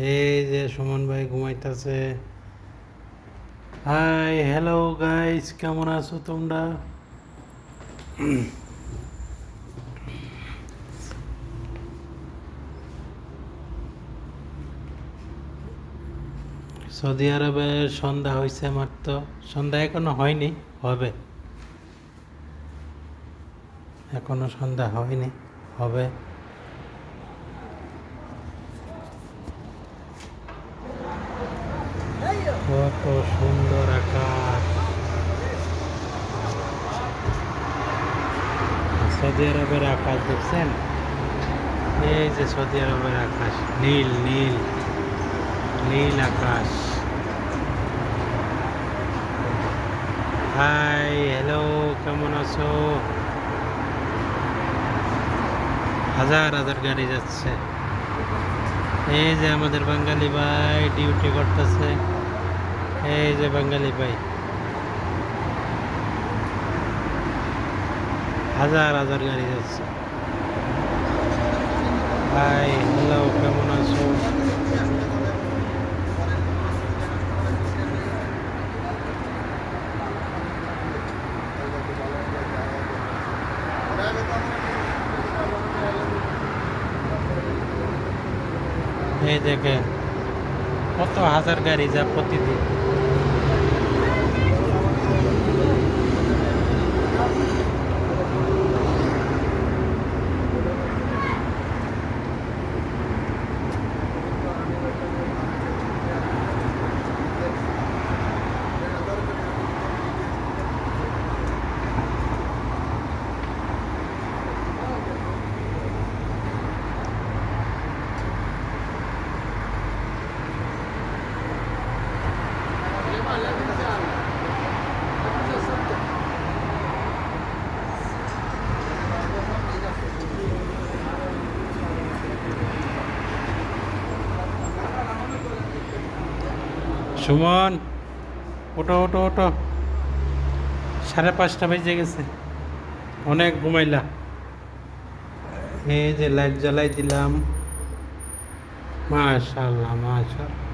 এই যে সুমন ভাই ঘুমাইতেছে। হাই হ্যালো গাইস, কেমন আছো তোমরা? সৌদি আরবের সন্ধ্যা হয়েছে মাত্র। সন্ধ্যা এখনো হয়নি, হবে। এখনো সন্ধ্যা হয়নি, হবে। কত সুন্দর আকাশ! সৌদি আরবের আকাশ দেখছেন? এই যে সৌদি আরবের আকাশ, নীল নীল নীল আকাশ। হাই হ্যালো, কেমন আছো? হাজার হাজার গাড়ি যাচ্ছে। এই যে আমাদের বাঙালি ভাই ডিউটি করতেছে। এই যে বাঙালি ভাই, হাজার হাজার গাড়ি যাচ্ছে। হাই হ্যালো, কেমন আছো? এই দেখেন কত হাজার গাড়ি যা প্রতিদিন। সুমন, ওটো ওটো ওটো, 5:30 বেজে গেছে, অনেক ঘুমাইলা। এই যে লাইট জ্বালাই দিলাম। মাশাআল্লাহ মাশাআল্লাহ।